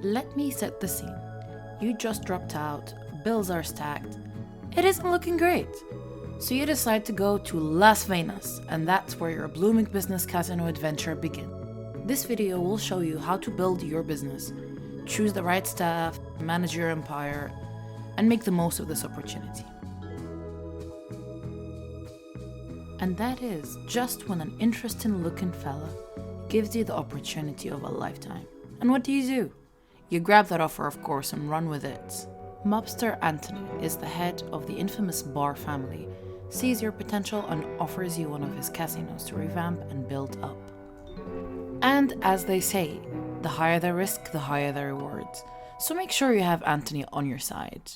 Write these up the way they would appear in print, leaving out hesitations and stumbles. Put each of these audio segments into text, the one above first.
Let me set the scene. You just dropped out, bills are stacked. It isn't looking great. So you decide to go to Las Vegas, and that's where your blooming business casino adventure begins. This video will show you how to build your business, choose the right staff, manage your empire, and make the most of this opportunity. And that is just when an interesting looking fella gives you the opportunity of a lifetime. And what do? You grab that offer, of course, and run with it. Mobster Anthony is the head of the infamous Bar family, sees your potential and offers you one of his casinos to revamp and build up. And as they say, the higher the risk, the higher the rewards. So make sure you have Anthony on your side.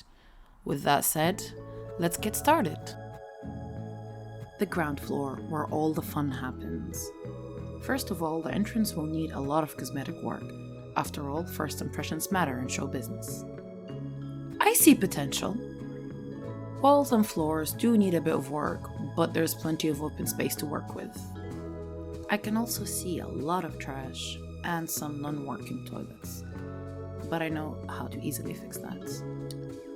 With that said, let's get started. The ground floor, where all the fun happens. First of all, the entrance will need a lot of cosmetic work. After all, first impressions matter in show business. I see potential. Walls and floors do need a bit of work, but there's plenty of open space to work with. I can also see a lot of trash and some non-working toilets, but I know how to easily fix that.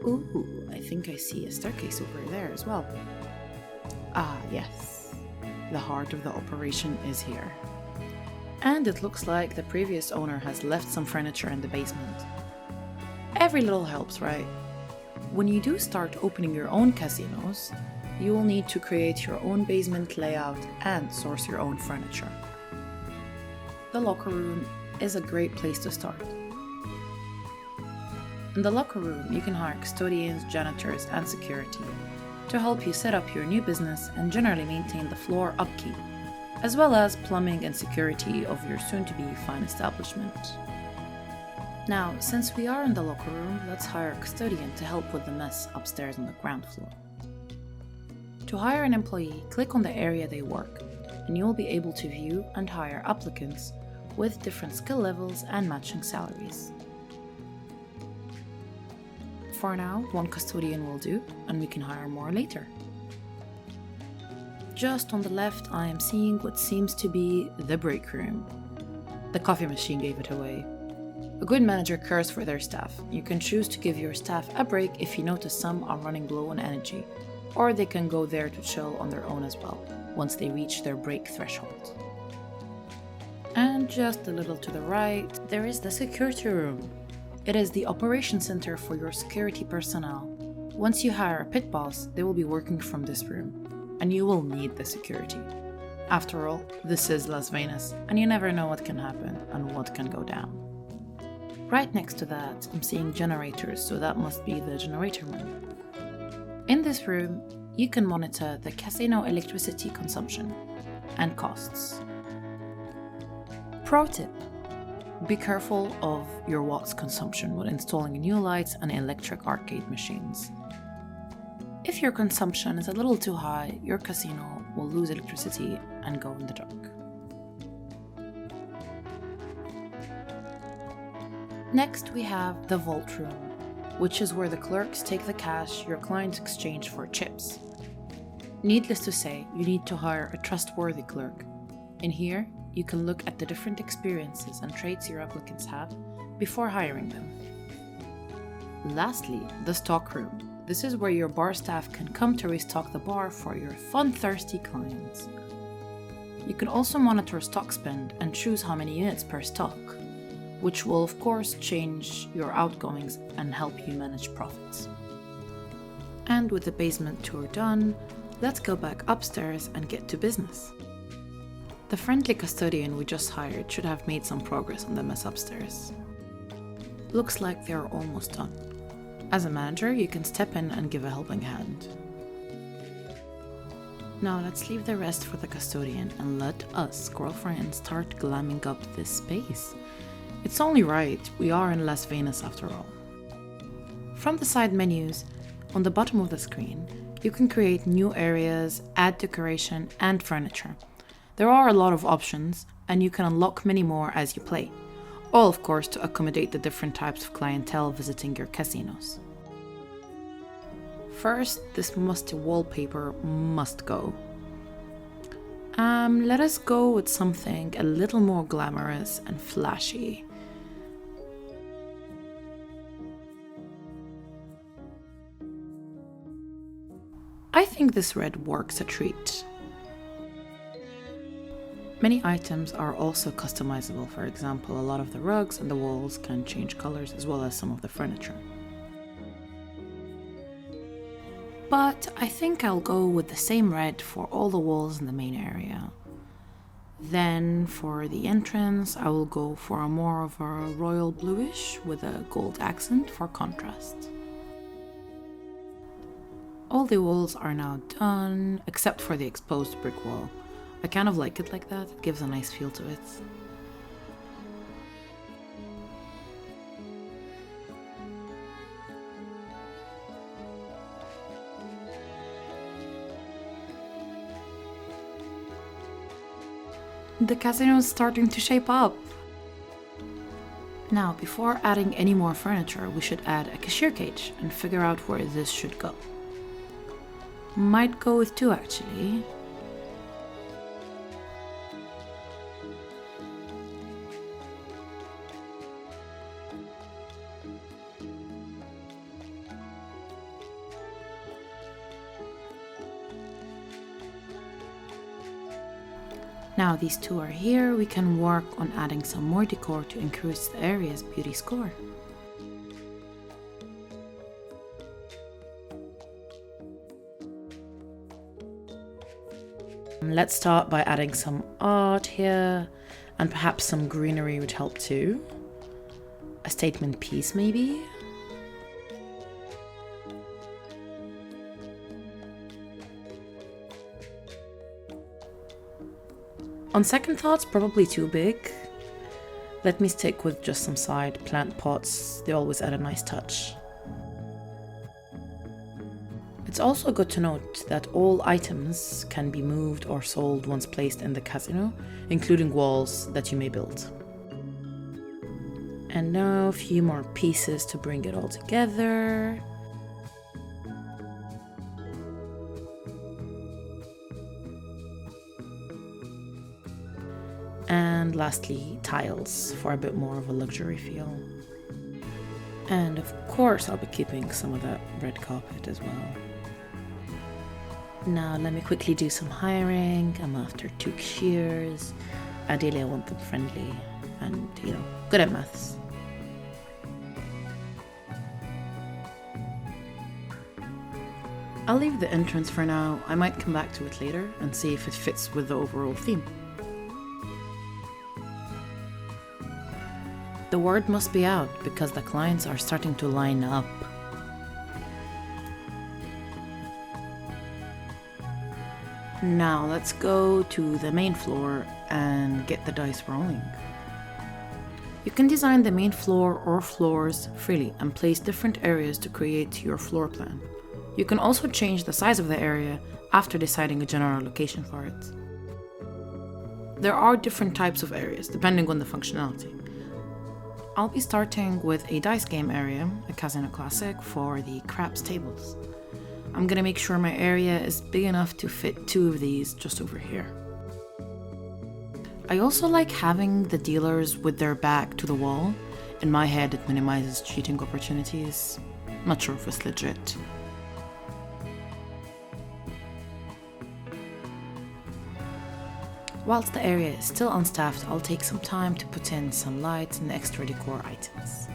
Ooh, I think I see a staircase over there as well. Ah, yes. The heart of the operation is here. And it looks like the previous owner has left some furniture in the basement. Every little helps, right? When you do start opening your own casinos, you will need to create your own basement layout and source your own furniture. The locker room is a great place to start. In the locker room, you can hire custodians, janitors, and security to help you set up your new business and generally maintain the floor upkeep, as well as plumbing and security of your soon-to-be fine establishment. Now, since we are in the locker room, let's hire a custodian to help with the mess upstairs on the ground floor. To hire an employee, click on the area they work, and you will be able to view and hire applicants with different skill levels and matching salaries. For now, one custodian will do, and we can hire more later. Just on the left, I am seeing what seems to be the break room. The coffee machine gave it away. A good manager cares for their staff. You can choose to give your staff a break if you notice some are running low on energy, or they can go there to chill on their own as well, once they reach their break threshold. And just a little to the right, there is the security room. It is the operation center for your security personnel. Once you hire a pit boss, they will be working from this room, and you will need the security. After all, this is Las Vegas, and you never know what can happen and what can go down. Right next to that, I'm seeing generators, so that must be the generator room. In this room, you can monitor the casino electricity consumption and costs. Pro tip: be careful of your watts consumption when installing new lights and electric arcade machines. If your consumption is a little too high, your casino will lose electricity and go in the dark. Next, we have the vault room, which is where the clerks take the cash your clients exchange for chips. Needless to say, you need to hire a trustworthy clerk. In here, you can look at the different experiences and traits your applicants have before hiring them. Lastly, the stock room. This is where your bar staff can come to restock the bar for your fun-thirsty clients. You can also monitor stock spend and choose how many units per stock, which will of course change your outgoings and help you manage profits. And with the basement tour done, let's go back upstairs and get to business. The friendly custodian we just hired should have made some progress on the mess upstairs. Looks like they're almost done. As a manager, you can step in and give a helping hand. Now let's leave the rest for the custodian and let us, squirrel friends, start glamming up this space. It's only right, we are in Las Vegas after all. From the side menus, on the bottom of the screen, you can create new areas, add decoration and furniture. There are a lot of options, and you can unlock many more as you play. All of course to accommodate the different types of clientele visiting your casinos. First, this musty wallpaper must go. Let us go with something a little more glamorous and flashy. I think this red works a treat. Many items are also customizable. For example, a lot of the rugs and the walls can change colors, as well as some of the furniture. But I think I'll go with the same red for all the walls in the main area. Then for the entrance, I will go for a more of a royal bluish with a gold accent for contrast. All the walls are now done, except for the exposed brick wall. I kind of like it like that, it gives a nice feel to it. The casino is starting to shape up. Now, before adding any more furniture, we should add a cashier cage and figure out where this should go. Might go with 2 actually. Now these 2 are here, we can work on adding some more decor to increase the area's beauty score. Let's start by adding some art here, and perhaps some greenery would help too. A statement piece maybe? On second thoughts, probably too big. Let me stick with just some side plant pots, they always add a nice touch. It's also good to note that all items can be moved or sold once placed in the casino, including walls that you may build. And now a few more pieces to bring it all together. And lastly, tiles for a bit more of a luxury feel. And of course, I'll be keeping some of that red carpet as well. Now let me quickly do some hiring. I'm after 2 cashiers. Ideally, I want them friendly and, good at maths. I'll leave the entrance for now. I might come back to it later and see if it fits with the overall theme. The word must be out because the clients are starting to line up. Now let's go to the main floor and get the dice rolling. You can design the main floor or floors freely and place different areas to create your floor plan. You can also change the size of the area after deciding a general location for it. There are different types of areas depending on the functionality. I'll be starting with a dice game area, a Casino Classic, for the craps tables. I'm gonna make sure my area is big enough to fit 2 of these just over here. I also like having the dealers with their back to the wall. In my head, it minimizes cheating opportunities. Not sure if it's legit. Whilst the area is still unstaffed, I'll take some time to put in some lights and extra decor items.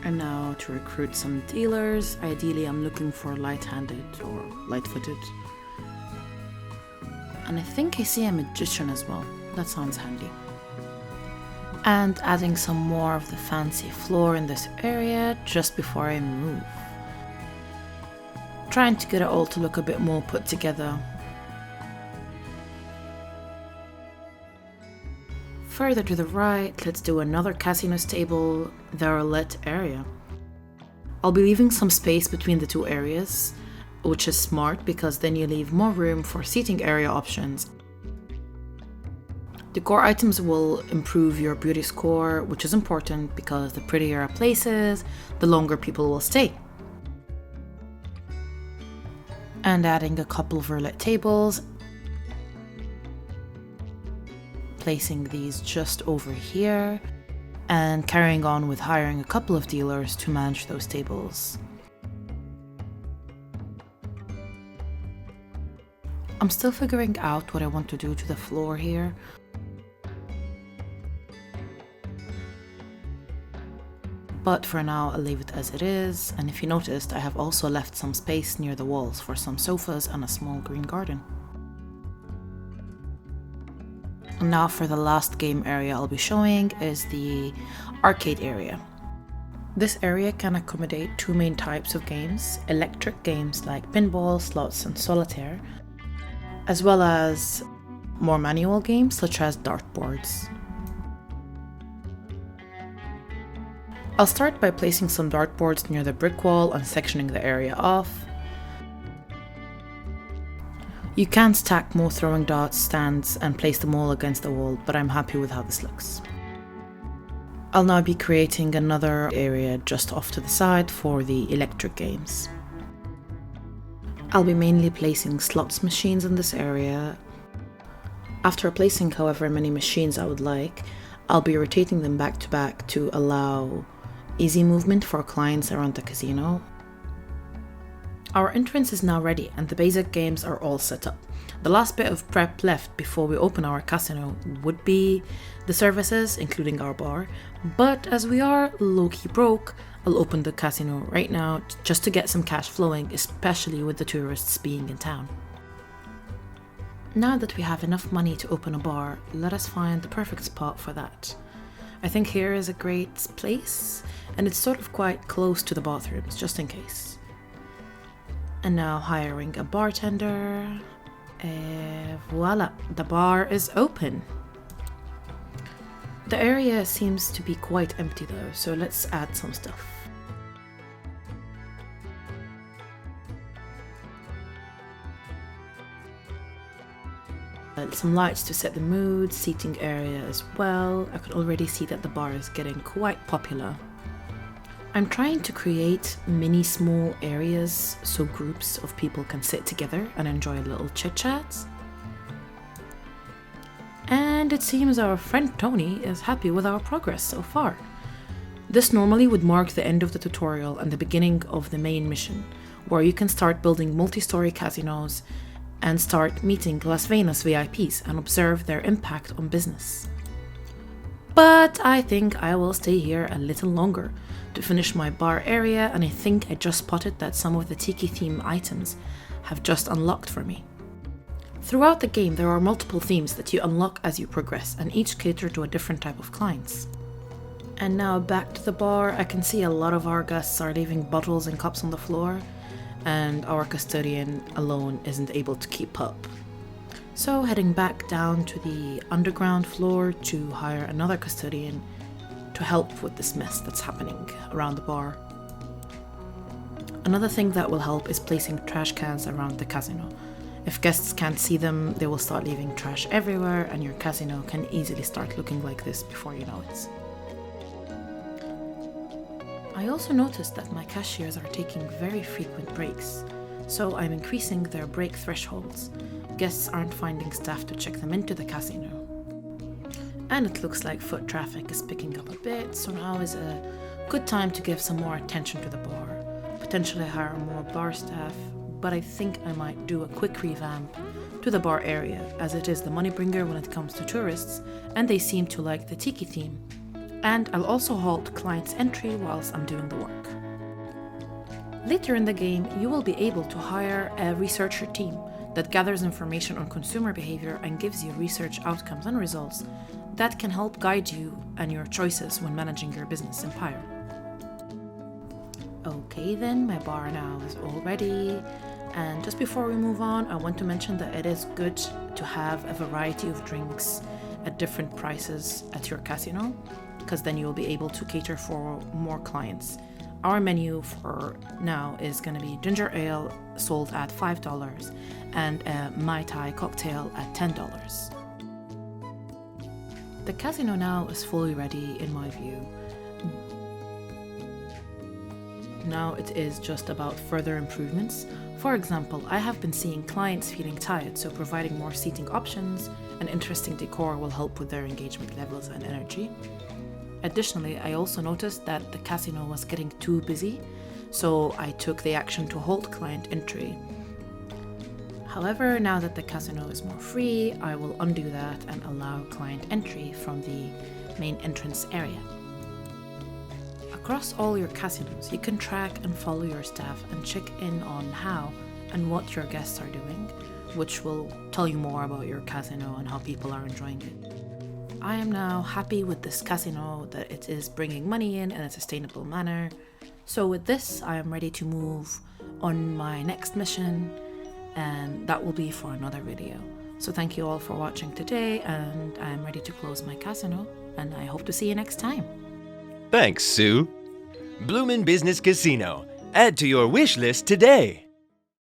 And now to recruit some dealers. Ideally, I'm looking for light-handed or light-footed. And I think I see a magician as well. That sounds handy. And adding some more of the fancy floor in this area just before I move. Trying to get it all to look a bit more put together. Further to the right, let's do another casino table, the roulette area. I'll be leaving some space between the 2 areas, which is smart because then you leave more room for seating area options. Decor items will improve your beauty score, which is important because the prettier a place is, the longer people will stay. And adding a couple of roulette tables, placing these just over here, and carrying on with hiring a couple of dealers to manage those tables. I'm still figuring out what I want to do to the floor here. But for now, I'll leave it as it is. And if you noticed, I have also left some space near the walls for some sofas and a small green garden. And now for the last game area I'll be showing is the arcade area. This area can accommodate two main types of games: electric games like pinball, slots and solitaire, as well as more manual games such as dartboards. I'll start by placing some dartboards near the brick wall and sectioning the area off. You can stack more throwing darts stands and place them all against the wall, but I'm happy with how this looks. I'll now be creating another area just off to the side for the electric games. I'll be mainly placing slots machines in this area. After placing however many machines I would like, I'll be rotating them back to back to allow easy movement for clients around the casino. Our entrance is now ready and the basic games are all set up. The last bit of prep left before we open our casino would be the services, including our bar, but as we are low-key broke, I'll open the casino right now just to get some cash flowing, especially with the tourists being in town. Now that we have enough money to open a bar, let us find the perfect spot for that. I think here is a great place, and it's sort of quite close to the bathrooms, just in case. And now hiring a bartender. Voila, the bar is open. The area seems to be quite empty though, so let's add some stuff. Some lights to set the mood, seating area as well. I can already see that the bar is getting quite popular. I'm trying to create mini small areas so groups of people can sit together and enjoy little chit-chats. And it seems our friend Tony is happy with our progress so far. This normally would mark the end of the tutorial and the beginning of the main mission, where you can start building multi-story casinos and start meeting Las Vegas VIPs and observe their impact on business. But I think I will stay here a little longer to finish my bar area, and I think I just spotted that some of the tiki theme items have just unlocked for me. Throughout the game there are multiple themes that you unlock as you progress, and each cater to a different type of clients. And now back to the bar. I can see a lot of our guests are leaving bottles and cups on the floor, and our custodian alone isn't able to keep up. So heading back down to the underground floor to hire another custodian to help with this mess that's happening around the bar. Another thing that will help is placing trash cans around the casino. If guests can't see them, they will start leaving trash everywhere, and your casino can easily start looking like this before you know it. I also noticed that my cashiers are taking very frequent breaks, so I'm increasing their break thresholds. Guests aren't finding staff to check them into the casino. And it looks like foot traffic is picking up a bit, so now is a good time to give some more attention to the bar. Potentially hire more bar staff, but I think I might do a quick revamp to the bar area, as it is the money bringer when it comes to tourists, and they seem to like the tiki theme. And I'll also halt clients' entry whilst I'm doing the work. Later in the game, you will be able to hire a researcher team that gathers information on consumer behavior and gives you research outcomes and results that can help guide you and your choices when managing your business empire. Okay then, my bar now is all ready. And just before we move on, I want to mention that it is good to have a variety of drinks at different prices at your casino, because then you'll be able to cater for more clients. Our menu for now is going to be ginger ale sold at $5 and a Mai Tai cocktail at $10. The casino now is fully ready in my view. Now it is just about further improvements. For example, I have been seeing clients feeling tired, so providing more seating options and interesting decor will help with their engagement levels and energy. Additionally, I also noticed that the casino was getting too busy, so I took the action to halt client entry. However, now that the casino is more free, I will undo that and allow client entry from the main entrance area. Across all your casinos, you can track and follow your staff and check in on how and what your guests are doing, which will tell you more about your casino and how people are enjoying it. I am now happy with this casino, that it is bringing money in a sustainable manner. So with this, I am ready to move on my next mission, and that will be for another video. So thank you all for watching today, and I am ready to close my casino, and I hope to see you next time. Thanks, Sue. Bloomin' Business Casino. Add to your wish list today.